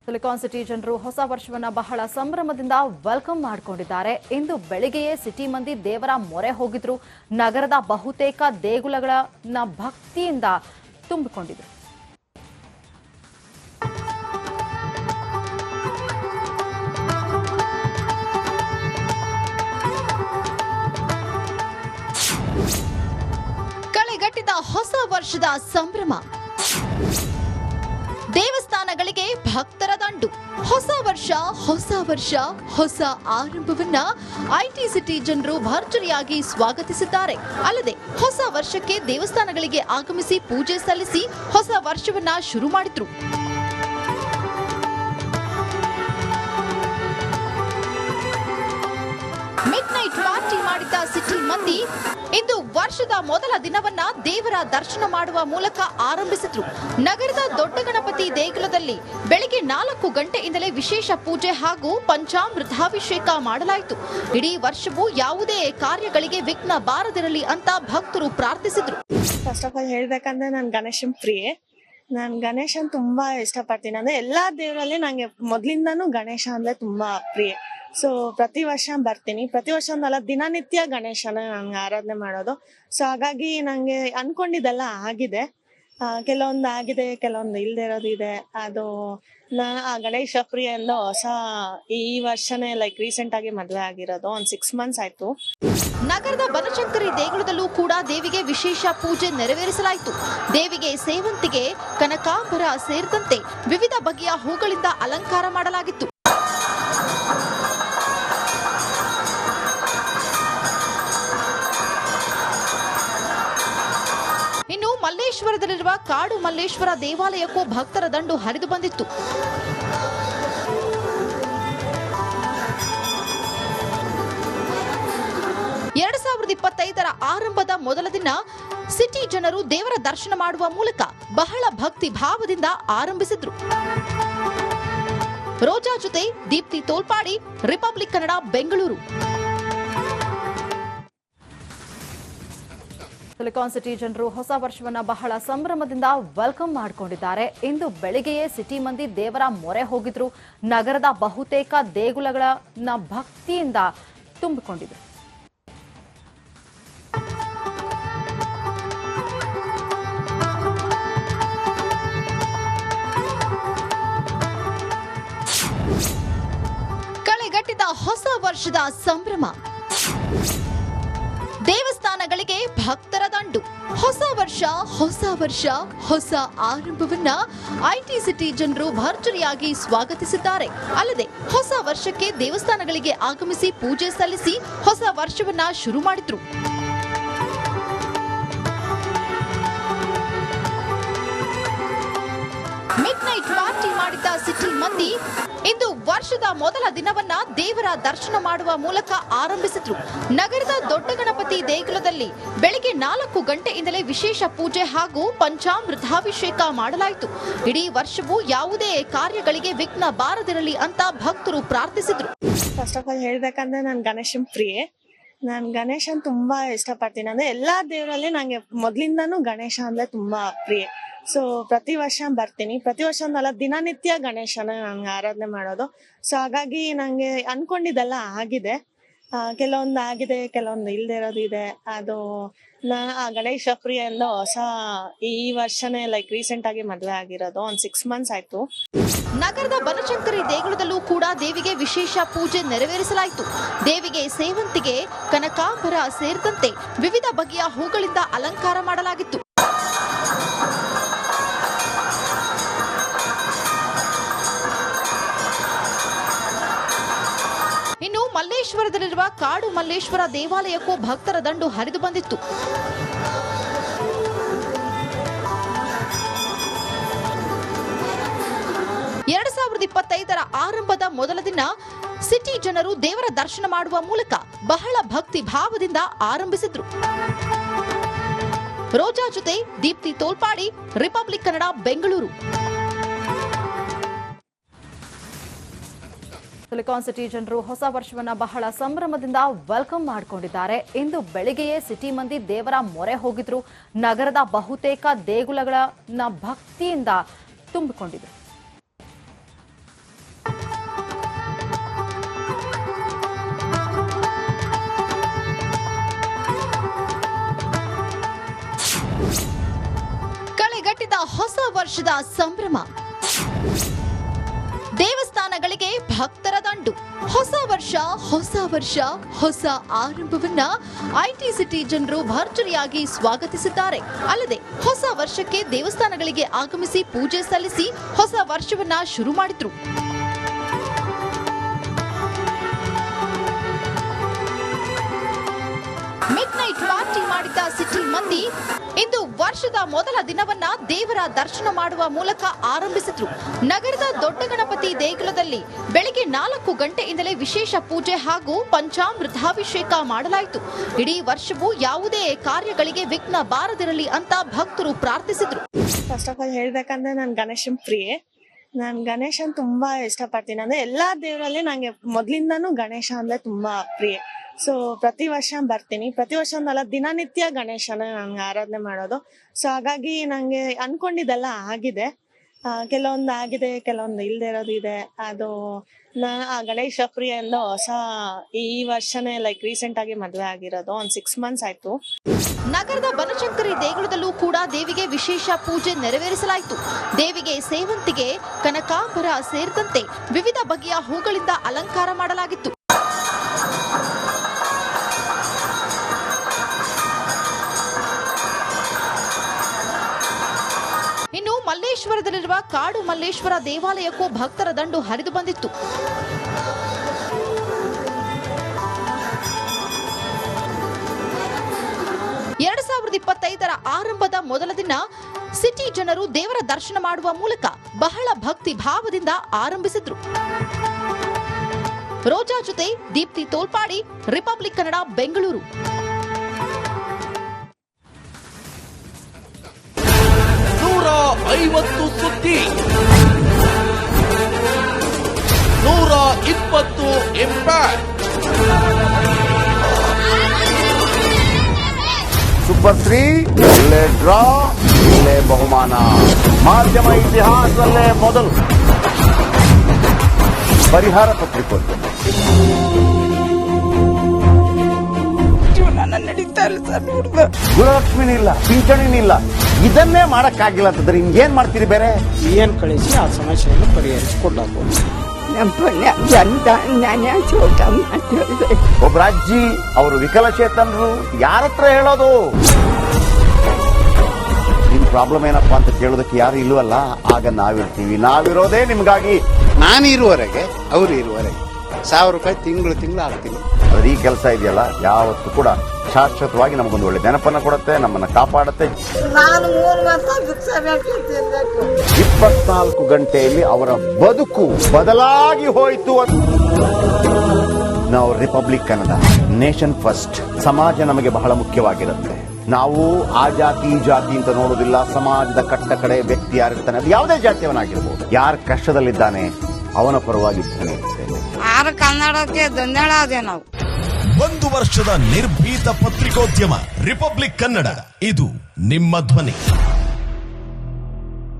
Silicon city ಜನರು ಹೊಸ ವರ್ಷವನ್ನ ಬಹಳ ಸಂಭ್ರಮದಿಂದ ವೆಲ್ಕಮ್ ಮಾಡಿಕೊಂಡಿದ್ದಾರೆ. ಇಂದು ಬೆಳಿಗ್ಗೆಯೇ ಸಿಟಿ ಮಂದಿ ದೇವರ ಮೊರೆ ಹೋಗಿದ್ರು. ನಗರದ ಬಹುತೇಕ ದೇಗುಲಗಳನ್ನ ಭಕ್ತಿಯಿಂದ ತುಂಬಿಕೊಂಡಿದ್ರು. ಕಳೆಗಟ್ಟಿದ ಹೊಸ ವರ್ಷದ ಸಂಭ್ರಮ, ದೇವಸ್ಥಾನಗಳಿಗೆ ಭಕ್ತರ ದಂಡು. ಹೊಸ ವರ್ಷ ಹೊಸ ಆರಂಭವನ್ನ ಐಟಿ ಸಿಟಿ ಜನರು ಭರ್ಜರಿಯಾಗಿ ಸ್ವಾಗತಿಸಿದ್ದಾರೆ. ಅಲ್ಲದೆ ಹೊಸ ವರ್ಷಕ್ಕೆ ದೇವಸ್ಥಾನಗಳಿಗೆ ಆಗಮಿಸಿ ಪೂಜೆ ಸಲ್ಲಿಸಿ ಹೊಸ ವರ್ಷವನ್ನ ಶುರು ಮಾಡಿದ್ರು. ಮಿಡ್ ನೈಟ್ ಪಾರ್ಟಿ ಮಾಡಿದ್ದ ಸಿಟಿ ಮಂದಿ ಇಂದು ವರ್ಷದ ಮೊದಲ ದಿನವನ್ನ ದೇವರ ದರ್ಶನ ಮಾಡುವ ಮೂಲಕ ಆರಂಭಿಸಿದ್ರು. ನಗರದ ದೊಡ್ಡ ಗಣಪತಿ ದೇಗುಲದಲ್ಲಿ ಬೆಳಿಗ್ಗೆ 4 ಗಂಟೆಯಿಂದಲೇ ವಿಶೇಷ ಪೂಜೆ ಹಾಗೂ ಪಂಚಾಮೃತಾಭಿಷೇಕ ಮಾಡಲಾಯಿತು. ಇಡೀ ವರ್ಷವೂ ಯಾವುದೇ ಕಾರ್ಯಗಳಿಗೆ ವಿಘ್ನ ಬಾರದಿರಲಿ ಅಂತ ಭಕ್ತರು ಪ್ರಾರ್ಥಿಸಿದ್ರು. ಫಸ್ಟ್ ಆಫ್ ಆಲ್ ಹೇಳ್ಬೇಕಂದ್ರೆ ನಾನು ಗಣೇಶನ್ ಪ್ರಿಯೆ. ನಾನು ಗಣೇಶನ್ ತುಂಬಾ ಇಷ್ಟಪಡ್ತೀನಿ. ಅಂದ್ರೆ ಎಲ್ಲಾ ದೇವರಲ್ಲಿ ನಂಗೆ ಮೊದ್ಲಿಂದಾನು ಗಣೇಶ ಅಂದ್ರೆ ತುಂಬಾ ಪ್ರಿಯೆ. ಸೊ ಪ್ರತಿ ವರ್ಷ ಬರ್ತೀನಿ. ಪ್ರತಿ ವರ್ಷ ಒಂದಲ್ಲ, ದಿನನಿತ್ಯ ಗಣೇಶನ ನಂಗೆ ಆರಾಧನೆ ಮಾಡೋದು. ಸೊ ಹಾಗಾಗಿ ನಂಗೆ ಅನ್ಕೊಂಡಿದ್ದೆಲ್ಲ ಆಗಿದೆ. ಕೆಲವೊಂದು ಆಗಿದೆ, ಕೆಲವೊಂದು ಇಲ್ದೇ ಇರೋದು ಇದೆ. ಅದು ಆ ಗಣೇಶ ಪ್ರಿಯ ಎಂದು ಹೊಸ ಈ ವರ್ಷನೇ ರೀಸೆಂಟ್ ಆಗಿ ಮದ್ವೆ ಆಗಿರೋದು. ಒಂದು 6 months ಆಯ್ತು. ನಗರದ ಬನಶಂಕರಿ ದೇಗುಲದಲ್ಲೂ ಕೂಡ ದೇವಿಗೆ ವಿಶೇಷ ಪೂಜೆ ನೆರವೇರಿಸಲಾಯಿತು. ದೇವಿಗೆ ಸೇವಂತಿಗೆ, ಕನಕಾಂಬರ ಸೇರಿದಂತೆ ವಿವಿಧ ಬಗೆಯ ಹೂಗಳಿಂದ ಅಲಂಕಾರ ಮಾಡಲಾಗಿತ್ತು. ಇನ್ನು ಮಲ್ಲೇಶ್ವರದಲ್ಲಿರುವ ಕಾಡು ಮಲ್ಲೇಶ್ವರ ದೇವಾಲಯಕ್ಕೂ ಭಕ್ತರ ದಂಡು ಹರಿದು ಬಂದಿತ್ತು. ಎರಡು 2025ರ ಆರಂಭದ ಮೊದಲ ದಿನ ಸಿಟಿ ಜನರು ದೇವರ ದರ್ಶನ ಮಾಡುವ ಮೂಲಕ ಬಹಳ ಭಕ್ತಿ ಭಾವದಿಂದ ಆರಂಭಿಸಿದ್ರು. ರೋಜಾ ಜೊತೆ Deepti Tolpadi, republic Kannada, Bengaluru. Silicon city ಜನರು ಹೊಸ ವರ್ಷವನ್ನ ಬಹಳ ಸಂಭ್ರಮದಿಂದ ವೆಲ್ಕಮ್ ಮಾಡಿಕೊಂಡಿದ್ದಾರೆ. ಇಂದು ಬೆಳಿಗ್ಗೆಯೇ ಸಿಟಿ ಮಂದಿ ದೇವರ ಮೊರೆ ಹೋಗಿದ್ರು. ನಗರದ ಬಹುತೇಕ ದೇಗುಲಗಳನ್ನ ಭಕ್ತಿಯಿಂದ ತುಂಬಿಕೊಂಡಿದ್ರು. ಕಳೆಗಟ್ಟಿದ ಹೊಸ ವರ್ಷದ ಸಂಭ್ರಮ, ದೇವಸ್ಥಾನಗಳಿಗೆ ಭಕ್ತರ ದಂಡು. ಹೊಸ ವರ್ಷ ಹೊಸ ಆರಂಭವನ್ನ ಐಟಿ ಸಿಟಿ ಜನರು ಭರ್ಜರಿಯಾಗಿ ಸ್ವಾಗತಿಸಿದ್ದಾರೆ. ಅಲ್ಲದೆ ಹೊಸ ವರ್ಷಕ್ಕೆ ದೇವಸ್ಥಾನಗಳಿಗೆ ಆಗಮಿಸಿ ಪೂಜೆ ಸಲ್ಲಿಸಿ ಹೊಸ ವರ್ಷವನ್ನ ಶುರು ಮಾಡಿದ್ರು. ಮಿಡ್ ನೈಟ್ ಪಾರ್ಟಿ ಮಾಡಿದ್ದ ಸಿಟಿ ಮಂದಿ ಇಂದು ವರ್ಷದ ಮೊದಲ ದಿನವನ್ನ ದೇವರ ದರ್ಶನ ಮಾಡುವ ಮೂಲಕ ಆರಂಭಿಸಿದ್ರು. ನಗರದ ದೊಡ್ಡ ಗಣಪತಿ ದೇಗುಲದಲ್ಲಿ ಬೆಳಿಗ್ಗೆ 4 ಗಂಟೆಯಿಂದಲೇ ವಿಶೇಷ ಪೂಜೆ ಹಾಗೂ ಪಂಚಾಮೃತಾಭಿಷೇಕ ಮಾಡಲಾಯಿತು. ಇಡೀ ವರ್ಷವೂ ಯಾವುದೇ ಕಾರ್ಯಗಳಿಗೆ ವಿಘ್ನ ಬಾರದಿರಲಿ ಅಂತ ಭಕ್ತರು ಪ್ರಾರ್ಥಿಸಿದ್ರು. ಫಸ್ಟ್ ಆಫ್ ಆಲ್ ಹೇಳ್ಬೇಕಂದ್ರೆ ನಾನು ಗಣೇಶನ್ ಪ್ರಿಯೆ. ನಾನು ಗಣೇಶನ್ ತುಂಬಾ ಇಷ್ಟಪಡ್ತೀನಿ. ಅಂದ್ರೆ ಎಲ್ಲಾ ದೇವರಲ್ಲಿ ನಂಗೆ ಮೊದ್ಲಿಂದಾನು ಗಣೇಶ ಅಂದ್ರೆ ತುಂಬಾ ಪ್ರಿಯೆ. ಸೊ ಪ್ರತಿ ವರ್ಷ ಬರ್ತೀನಿ. ಪ್ರತಿ ವರ್ಷ ಒಂದಲ್ಲ, ದಿನನಿತ್ಯ ಗಣೇಶನ ನಂಗೆ ಆರಾಧನೆ ಮಾಡೋದು. ಸೊ ಹಾಗಾಗಿ ನಂಗೆ ಅನ್ಕೊಂಡಿದ್ದೆಲ್ಲ ಆಗಿದೆ. ಕೆಲವೊಂದು ಆಗಿದೆ, ಕೆಲವೊಂದು ಇಲ್ದೇ ಇರೋದು ಇದೆ. ಅದು ಆ ಗಣೇಶ ಪ್ರಿಯ ಎಂದು ಹೊಸ ಈ ವರ್ಷನೇ ರೀಸೆಂಟ್ ಆಗಿ ಮದ್ವೆ ಆಗಿರೋದು. ಒಂದು 6 months ಆಯ್ತು. ನಗರದ ಬನಶಂಕರಿ ದೇಗುಲದಲ್ಲೂ ಕೂಡ ದೇವಿಗೆ ವಿಶೇಷ ಪೂಜೆ ನೆರವೇರಿಸಲಾಯಿತು. ದೇವಿಗೆ ಸೇವಂತಿಗೆ, ಕನಕಾಂಬರ ಸೇರಿದಂತೆ ವಿವಿಧ ಬಗೆಯ ಹೂಗಳಿಂದ ಅಲಂಕಾರ ಮಾಡಲಾಗಿತ್ತು. ಇನ್ನು ಮಲ್ಲೇಶ್ವರದಲ್ಲಿರುವ ಕಾಡು ಮಲ್ಲೇಶ್ವರ ದೇವಾಲಯಕ್ಕೂ ಭಕ್ತರ ದಂಡು ಹರಿದು ಬಂದಿತ್ತು. ಎರಡು 2025ರ ಆರಂಭದ ಮೊದಲ ದಿನ ಸಿಟಿ ಜನರು ದೇವರ ದರ್ಶನ ಮಾಡುವ ಮೂಲಕ ಬಹಳ ಭಕ್ತಿ ಭಾವದಿಂದ ಆರಂಭಿಸಿದ್ರು. ರೋಜಾ ಜೊತೆ Deepti Tolpadi, republic Kannada, Bengaluru. Silicon city ಜನರು ಹೊಸ ವರ್ಷವನ್ನ ಬಹಳ ಸಂಭ್ರಮದಿಂದ ವೆಲ್ಕಮ್ ಮಾಡಿಕೊಂಡಿದ್ದಾರೆ. ಇಂದು ಬೆಳಿಗ್ಗೆಯೇ ಸಿಟಿ ಮಂದಿ ದೇವರ ಮೊರೆ ಹೋಗಿದ್ರು. ನಗರದ ಬಹುತೇಕ ದೇಗುಲಗಳನ್ನ ಭಕ್ತಿಯಿಂದ ತುಂಬಿಕೊಂಡಿದ್ರು. ವರ್ಷದ ಸಂಭ್ರಮ. ದೇವಸ್ಥಾನಗಳಿಗೆ ಭಕ್ತರ ದಂಡು. ಹೊಸ ವರ್ಷ ಹೊಸ ಆರಂಭವನ್ನ ಐಟಿ ಸಿಟಿ ಜನರು ಭರ್ಜರಿಯಾಗಿ ಸ್ವಾಗತಿಸಿದ್ದಾರೆ. ಅಲ್ಲದೆ ಹೊಸ ವರ್ಷಕ್ಕೆ ದೇವಸ್ಥಾನಗಳಿಗೆ ಆಗಮಿಸಿ ಪೂಜೆ ಸಲ್ಲಿಸಿ ಹೊಸ ವರ್ಷವನ್ನ ಶುರು ಮಾಡಿದ್ರು. ಮಿಡ್ ನೈಟ್ ಪಾರ್ಟಿ ಮಾಡಿದ ಸಿಟಿ ಮಂದಿ ಇಂದು ವರ್ಷದ ಮೊದಲ ದಿನವನ್ನ ದೇವರ ದರ್ಶನ ಮಾಡುವ ಮೂಲಕ ಆರಂಭಿಸಿದ್ರು. ನಗರದ ದೊಡ್ಡ ಗಣಪತಿ ದೇಗುಲದಲ್ಲಿ ಬೆಳಿಗ್ಗೆ 4 ಗಂಟೆಯಿಂದಲೇ ವಿಶೇಷ ಪೂಜೆ ಹಾಗೂ ಪಂಚಾಮೃತಾಭಿಷೇಕ ಮಾಡಲಾಯಿತು. ಇಡೀ ವರ್ಷವೂ ಯಾವುದೇ ಕಾರ್ಯಗಳಿಗೆ ವಿಘ್ನ ಬಾರದಿರಲಿ ಅಂತ ಭಕ್ತರು ಪ್ರಾರ್ಥಿಸಿದ್ರು. ಫಸ್ಟ್ ಆಫ್ ಆಲ್ ಹೇಳ್ಬೇಕಂದ್ರೆ ನಾನು ಗಣೇಶನ್ ಪ್ರಿಯೆ. ನಾನು ಗಣೇಶನ್ ತುಂಬಾ ಇಷ್ಟಪಡ್ತೀನಿ. ಅಂದ್ರೆ ಎಲ್ಲಾ ದೇವರಲ್ಲಿ ನಂಗೆ ಮೊದ್ಲಿಂದಾನು ಗಣೇಶ ಅಂದ್ರೆ ತುಂಬಾ ಪ್ರಿಯೆ. ಸೊ ಪ್ರತಿ ವರ್ಷ ಬರ್ತೀನಿ. ಪ್ರತಿ ವರ್ಷ ಒಂದಲ್ಲ, ದಿನನಿತ್ಯ ಗಣೇಶನ ನಂಗೆ ಆರಾಧನೆ ಮಾಡೋದು. ಸೊ ಹಾಗಾಗಿ ನಂಗೆ ಅನ್ಕೊಂಡಿದ್ದೆಲ್ಲ ಆಗಿದೆ. ಕೆಲವೊಂದು ಆಗಿದೆ, ಕೆಲವೊಂದು ಇಲ್ದೇ ಇರೋದು ಇದೆ. ಅದು ನಾನು ಆ ಗಣೇಶ ಪ್ರಿಯಿಂದ ಈ ವರ್ಷನೇ ರೀಸೆಂಟ್ ಆಗಿ ಮದುವೆ ಆಗಿರೋದು. ಒಂದು 6 months ಆಯ್ತು. ನಗರದ ಬನಶಂಕರಿ ದೇಗುಲದಲ್ಲೂ ಕೂಡ ದೇವಿಗೆ ವಿಶೇಷ ಪೂಜೆ ನೆರವೇರಿಸಲಾಯಿತು. ದೇವಿಗೆ ಸೇವಂತಿಗೆ, ಕನಕಾಂಬರ ಸೇರಿದಂತೆ ವಿವಿಧ ಬಗೆಯ ಹೂಗಳಿಂದ ಅಲಂಕಾರ ಮಾಡಲಾಗಿತ್ತು. ಇನ್ನು ಮಲ್ಲೇಶ್ವರದಲ್ಲಿರುವ ಕಾಡು ಮಲ್ಲೇಶ್ವರ ದೇವಾಲಯಕ್ಕೂ ಭಕ್ತರ ದಂಡು ಹರಿದು ಬಂದಿತ್ತು. ಎರಡು 2025ರ ಆರಂಭದ ಮೊದಲ ದಿನ ಸಿಟಿ ಜನರು ದೇವರ ದರ್ಶನ ಮಾಡುವ ಮೂಲಕ ಬಹಳ ಭಕ್ತಿ ಭಾವದಿಂದ ಆರಂಭಿಸಿದ್ರು. ರೋಜಾ ಜೊತೆ ದೀಪ್ತಿ ತೋಲ್ಪಾಡಿ, ರಿಪಬ್ಲಿಕ್ ಕನ್ನಡ, ಬೆಂಗಳೂರು. 150 ಸುದ್ದಿ, 120 ಇಂಪ್ಯಾಕ್ಟ್. ಸೂಪರ್ 3 ಇಲ್ಲೇ ಡ್ರಾ, ಇಲ್ಲೇ ಬಹುಮಾನ. ಮಾಧ್ಯಮ ಇತಿಹಾಸದಲ್ಲೇ ಮೊದಲು ಪರಿಹಾರ ಪತ್ರಿಕೋದ್ಯಮ. ಗುರುಲಕ್ಷ್ಮಿನಿಲ್ಲ, ಪಿಂಚಣಿನಿಲ್ಲ, ಇದನ್ನೇ ಮಾಡಕ್ಕಾಗಿಲ್ಲ ಅಂತಂದ್ರೆ ಇನ್ನೇನ್ ಮಾಡ್ತೀರಿ? ಬೇರೆ ಏನ್ ಕಳಿಸಿ ಆ ಸಮಸ್ಯೆಯನ್ನು ಪರಿಹರಿಸಿಕೊಡ್ಲಾಗ್ಬೋದು. ಒಬ್ಬ ಅಜ್ಜಿ, ಅವರು ವಿಕಲಚೇತನರು, ಯಾರ ಹತ್ರ ಹೇಳೋದು? ನಿಮ್ ಪ್ರಾಬ್ಲಮ್ ಏನಪ್ಪಾ ಅಂತ ಕೇಳೋದಕ್ಕೆ ಯಾರು ಇಲ್ವಲ್ಲ. ಆಗ ನಾವಿರ್ತೀವಿ. ನಾವಿರೋದೇ ನಿಮ್ಗಾಗಿ. ನಾನು ಇರುವವರೆಗೆ, ಅವರು ಇರುವವರೆಗೆ 1000 ರೂಪಾಯಿ ತಿಂಗಳು ಆಗ್ತೀನಿ. ಅದ್ರ ಈ ಕೆಲಸ ಇದೆಯಲ್ಲ, ಯಾವತ್ತೂ ಕೂಡ ಶಾಶ್ವತವಾಗಿ ನಮಗೊಂದು ಒಳ್ಳೆ ನೆನಪನ್ನ ಕೊಡುತ್ತೆ, ನಮ್ಮನ್ನ ಕಾಪಾಡುತ್ತೆ. 24 ಗಂಟೆಯಲ್ಲಿ ಅವರ ಬದುಕು ಬದಲಾಗಿ ಹೋಯಿತು. ನಾವು ರಿಪಬ್ಲಿಕ್ ಕನ್ನಡ, ನೇಷನ್ ಫಸ್ಟ್. ಸಮಾಜ ನಮಗೆ ಬಹಳ ಮುಖ್ಯವಾಗಿರುತ್ತೆ. ನಾವು ಆ ಜಾತಿ ಈ ಜಾತಿ ಅಂತ ನೋಡೋದಿಲ್ಲ. ಸಮಾಜದ ಕಟ್ಟ ಕಡೆ ವ್ಯಕ್ತಿ ಯಾರಿರ್ತಾನೆ, ಅದು ಯಾವುದೇ ಜಾತಿಯವನಾಗಿರ್ಬೋದು, ಯಾರ ಕಷ್ಟದಲ್ಲಿದ್ದಾನೆ ಅವನ ಪರವಾಗಿ ಕನ್ನಡಕ್ಕೆ ಧನ್ಯವಾದ. ನಾವು 1 ವರ್ಷದ ನಿರ್ಭೀತ ಪತ್ರಿಕೋದ್ಯಮ ರಿಪಬ್ಲಿಕ್ ಕನ್ನಡ. ಇದು ನಿಮ್ಮ ಧ್ವನಿ.